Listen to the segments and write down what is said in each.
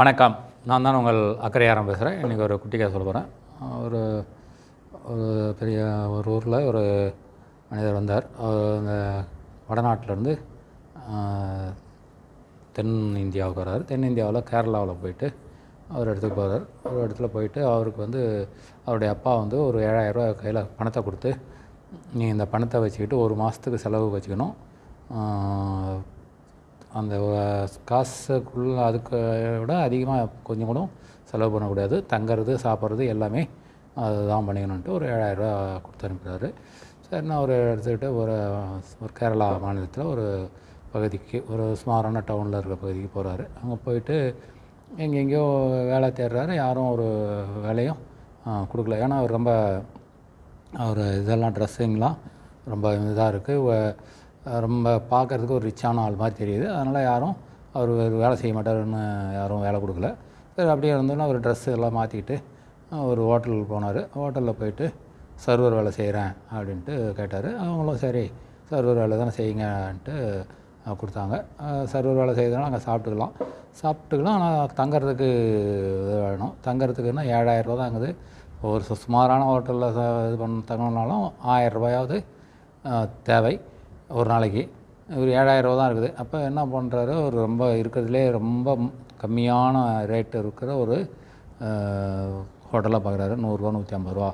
வணக்கம். நான் தான் உங்கள் அக்கரையாரம் பேசுகிறேன். இன்றைக்கி ஒரு குட்டி கதை சொல்ல போகிறேன். ஒரு ஒரு பெரிய ஒரு ஊரில் ஒரு மனிதர் வந்தார். அந்த வடநாட்டிலேருந்து தென் இந்தியாவுக்கு வர்றார். தென் இந்தியாவில் கேரளாவில் போயிட்டு ஒரு இடத்துக்கு போகிறார். ஒரு இடத்துல போயிட்டு அவருக்கு அவருடைய அப்பா ஒரு 7,000 ரூபா கையில் பணத்தை கொடுத்து, நீ இந்த பணத்தை வச்சுக்கிட்டு ஒரு மாதத்துக்கு செலவு வச்சுக்கணும். அந்த காசுக்குள்ளே அதுக்கு விட அதிகமாக கொஞ்சம் கூட செலவு பண்ணக்கூடாது. தங்கிறது, சாப்பிட்றது எல்லாமே அதுதான் பண்ணிக்கணுன்ட்டு ஒரு 7,000 ரூபா கொடுத்து அனுப்புகிறாரு. சரின்னு அவர் எடுத்துக்கிட்டு ஒரு கேரளா மாநிலத்தில் ஒரு பகுதிக்கு, ஒரு சுமாரான டவுனில் இருக்கிற பகுதிக்கு போகிறாரு. அங்கே போயிட்டு எங்கெங்கேயோ வேலை தேடுறாரு. யாரும் ஒரு வேலையும் கொடுக்கல. ஏன்னா அவர் இதெல்லாம் ட்ரெஸ்ஸிங்லாம் ரொம்ப இதாக இருக்குது, ரொம்ப பார்க்குறதுக்கு ஒரு ரிச்சான ஆள் மாதிரி தெரியுது. அதனால் யாரும் அவர் வேலை செய்ய மாட்டாருன்னு யாரும் வேலை கொடுக்கல. சரி, அப்படியே இருந்தோன்னா அவர் ட்ரெஸ்ஸு எல்லாம் மாற்றிக்கிட்டு ஒரு ஹோட்டலுக்கு போனார். ஹோட்டலில் போயிட்டு சர்வர் வேலை செய்கிறேன் அப்படின்ட்டு கேட்டார். அவங்களும் சரி சர்வர் வேலை தானே செய்யுங்கன்ட்டு கொடுத்தாங்க. சர்வர் வேலை செய்யறதுனால அங்கே சாப்பிட்டுக்கலாம். ஆனால் தங்கிறதுக்கு இது வேணும். தங்கிறதுக்குன்னா 7,000 ரூபா தான் ஆகுது. ஒரு சுமாரான ஹோட்டலில் இது தங்கினாலும் 1,000 ரூபாயாவது தேவை ஒரு நாளைக்கு. ஒரு 7,000 ரூபா தான் இருக்குது. அப்போ என்ன பண்ணுறாரு, ஒரு ரொம்ப இருக்கிறதுலே ரொம்ப கம்மியான ரேட்டு இருக்கிற ஒரு ஹோட்டலாக பார்க்குறாரு. 100 ரூபா 150 ரூபா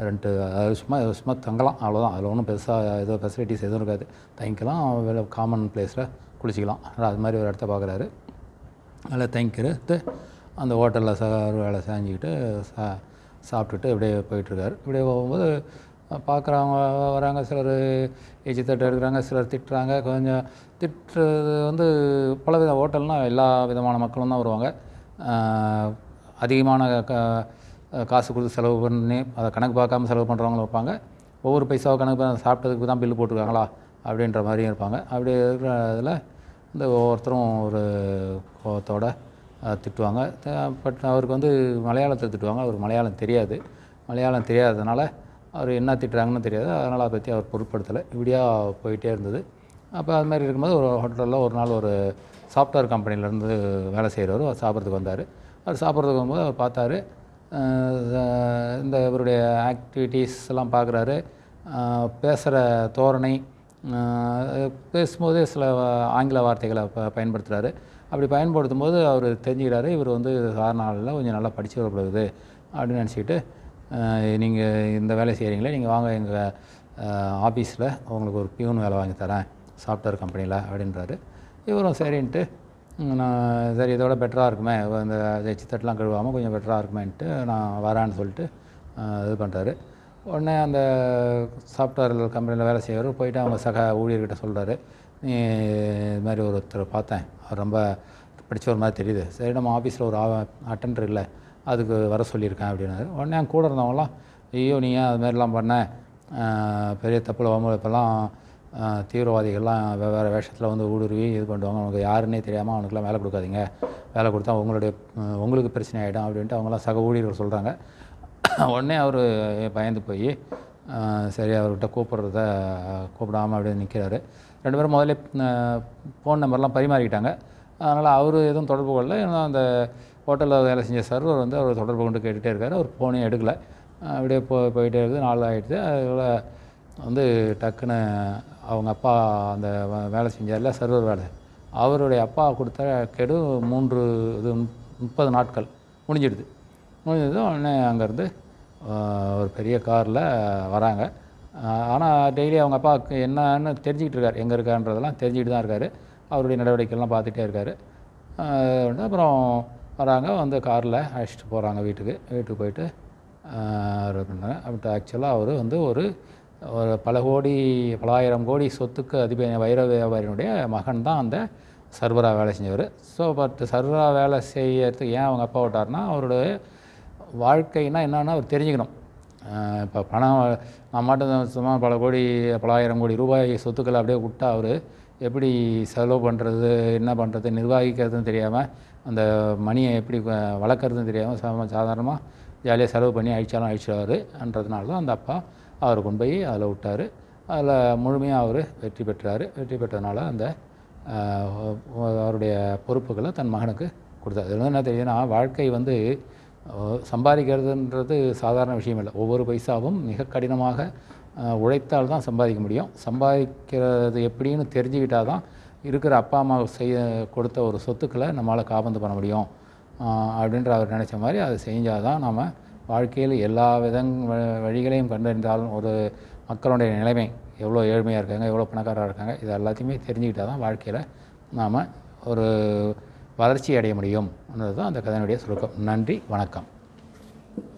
ரெண்ட்டு. அது சும்மா தங்கலாம், அவ்வளோதான். அதில் ஒன்றும் பெருசாக ஏதோ ஃபெசிலிட்டிஸ் எதுவும் இருக்காது. தங்கிக்கலாம், காமன் பிளேஸில் குளிச்சிக்கலாம். அது மாதிரி ஒரு இடத்த பார்க்குறாரு. அதில் தங்கிக்கிறது அந்த ஹோட்டலில் வேலை செஞ்சுக்கிட்டு சாப்பிட்டுட்டு இப்படியே போயிட்டுருக்காரு. இப்படியே போகும்போது பார்க்குறவங்க வராங்க. சிலர் ஏச்சி தட்டு எடுக்கிறாங்க, சிலர் திட்டுறாங்க. கொஞ்சம் திட்டுறது பலவித ஹோட்டல்னால் எல்லா விதமான மக்களும் தான் வருவாங்க. அதிகமான காசு கொடுத்து செலவு பண்ணி அதை கணக்கு பார்க்காம செலவு பண்ணுறவங்களும் இருப்பாங்க. ஒவ்வொரு பைசாவை கணக்கு சாப்பிட்டதுக்கு தான் பில்லு போட்டுருக்காங்களா அப்படின்ற மாதிரியும் இருப்பாங்க. அப்படி இருக்கிற இதில் ஒவ்வொருத்தரும் ஒரு கோபத்தோடு திட்டுவாங்க. பட் அவருக்கு மலையாளத்தில் திட்டுவாங்க. அவருக்கு மலையாளம் தெரியாததுனால அவர் என்ன திட்டுறாங்கன்னு தெரியாது. அதனால் அதை பற்றி அவர் பொருட்படுத்தலை. இப்படியா போயிட்டே இருந்தது. அப்போ அது மாதிரி இருக்கும்போது ஒரு ஹோட்டலில் ஒரு நாள் ஒரு சாஃப்ட்வேர் கம்பெனிலேருந்து வேலை செய்கிறவர் சாப்பிட்றதுக்கு வந்தார். அவர் சாப்பிட்றதுக்கு வரும்போது அவர் பார்த்தாரு. இந்த இவருடைய ஆக்டிவிட்டீஸ் எல்லாம் பார்க்குறாரு. பேசுகிற தோரணை, பேசும்போது சில ஆங்கில வார்த்தைகளை பயன்படுத்துகிறாரு. அப்படி பயன்படுத்தும் போது அவர் தெரிஞ்சுக்கிறாரு, இவர் சாதாரண கொஞ்சம் நல்லா படித்து வரப்படுது அப்படின்னு நினச்சிக்கிட்டு, நீங்கள் இந்த வேலை செய்கிறீங்களே, நீங்கள் வாங்க எங்கள் ஆஃபீஸில் உங்களுக்கு ஒரு பியூன் வேலை வாங்கி தரேன் சாஃப்ட்வேர் கம்பெனியில் அப்படின்றாரு. இவரும் சரின்ட்டு, நான் சரி இதோட பெட்டராக இருக்குமே, இந்த எச்சி தட்டெலாம் கழுவாமல் கொஞ்சம் பெட்டராக இருக்குமேன்ட்டு நான் வரேன்னு சொல்லிட்டு இது பண்ணுறாரு. உடனே அந்த சாஃப்ட்வேர் கம்பெனியில் வேலை செய்கிறவர் போயிட்டு அவங்க சக ஊழியர்கிட்ட சொல்கிறாரு, நீ இது மாதிரி ஒருத்தர் பார்த்தேன், அவர் ரொம்ப படித்தவர் மாதிரி தெரியுது. சரி, நம்ம ஆஃபீஸில் ஒரு அட்டெண்டர் இல்லை, அதுக்கு வர சொல்லியிருக்கேன் அப்படின்னாரு. உடனே அங்கே கூட இருந்தவங்களாம், ஐயோ நீ ஏன் அது மாதிரிலாம் பண்ண, பெரிய தப்பில் வரும்போது இப்போல்லாம் தீவிரவாதிகள்லாம் வெவ்வேறு வேஷத்தில் ஊடுருவி இது பண்ணுவாங்க, அவனுக்கு யாருன்னே தெரியாமல் அவனுக்குலாம் வேலை கொடுக்காதீங்க, வேலை கொடுத்தா உங்களுக்கு பிரச்சனை ஆகிடும் அப்படின்ட்டு அவங்களாம் சக ஊழியர்கள் சொல்கிறாங்க. உடனே அவர் பயந்து போய் சரி அவர்கிட்ட கூப்பிடாமல் அப்படியே நிற்கிறாரு. 2 பேரும் முதல்ல ஃபோன் நம்பர்லாம் பரிமாறிக்கிட்டாங்க. அதனால் அவர் எதுவும் தொடர்பு கொள்ளல. ஏன்னா அந்த ஹோட்டலில் வேலை செஞ்ச சர்வர் அவர் தொடர்பு கொண்டு கேட்டுகிட்டே இருக்கார். அவர் ஃபோனையும் எடுக்கலை. அப்படியே போயிட்டே இருக்குது. நாள் ஆகிடுது. அதில் டக்குன்னு அவங்க அப்பா அந்த வேலை செஞ்சார்ல சர்வர் வேலை, அவருடைய அப்பா கொடுத்த கெடு 30 நாட்கள் முடிஞ்சிடுது. உடனே அங்கேருந்து ஒரு பெரிய காரில் வராங்க. ஆனால் டெய்லி அவங்க அப்பாவுக்கு என்னன்னு தெரிஞ்சுக்கிட்டு இருக்கார், எங்கே இருக்கான்றதெல்லாம் தெரிஞ்சுக்கிட்டு தான் இருக்கார். அவருடைய நடவடிக்கைலாம் பார்த்துட்டே இருக்கார். அப்புறம் வராங்க, காரில் அழைச்சிட்டு போகிறாங்க வீட்டுக்கு போயிட்டு இது பண்ணாங்க. அப்படி ஆக்சுவலாக அவர் ஒரு பலாயிரம் கோடி சொத்துக்கு வைர வியாபாரியினுடைய மகன் தான் அந்த சர்வராக வேலை செஞ்சவர். ஸோ சர்வராக வேலை செய்யறதுக்கு ஏன் அவங்க அப்பா விட்டார்னா, அவருடைய வாழ்க்கைனா என்னன்னா அவர் தெரிஞ்சுக்கணும். இப்போ பணம் நான் மட்டும் சும்மா பலாயிரம் கோடி ரூபாய் சொத்துக்களை அப்படியே விட்டா அவர் எப்படி செலவு பண்ணுறது, என்ன பண்ணுறது, நிர்வகிக்கிறதுன்னு தெரியாமல், அந்த மணியை எப்படி வளர்க்குறதுன்னு தெரியாமல் சாதாரணமாக ஜாலியாக செலவு பண்ணி அழிச்சிடுவாருன்றதுனால தான் அந்த அப்பா அவரை கொண்டு போய் அதில் விட்டார். அதில் முழுமையாக அவர் வெற்றி பெற்றதுனால அந்த அவருடைய பொறுப்புகளை தன் மகனுக்கு கொடுத்தது. அதில் என்ன தெரியுதுன்னா, வாழ்க்கை வந்து சம்பாதிக்கிறதுன்றது சாதாரண விஷயம் இல்லை. ஒவ்வொரு பைசாவும் மிக கடினமாக உழைத்தால் தான் சம்பாதிக்க முடியும். சம்பாதிக்கிறது எப்படின்னு தெரிஞ்சுக்கிட்டால் தான் இருக்கிற அப்பா அம்மா கொடுத்த ஒரு சொத்துக்களை நம்மளால் காபந்து பண்ண முடியும் அப்படின்ற அவர் நினச்ச மாதிரி அதை செஞ்சால் தான் நாம் வாழ்க்கையில் எல்லா வழிகளையும் கண்டறிந்தாலும் ஒரு மக்களுடைய நிலைமை எவ்வளோ ஏழ்மையாக இருக்காங்க, எவ்வளோ பணக்காரராக இருக்காங்க, இது எல்லாத்தையுமே தெரிஞ்சுக்கிட்டால் தான் வாழ்க்கையில் நாம் ஒரு வளர்ச்சி அடைய முடியும்ன்றது தான் அந்த கதையினுடைய சுருக்கம். நன்றி, வணக்கம்.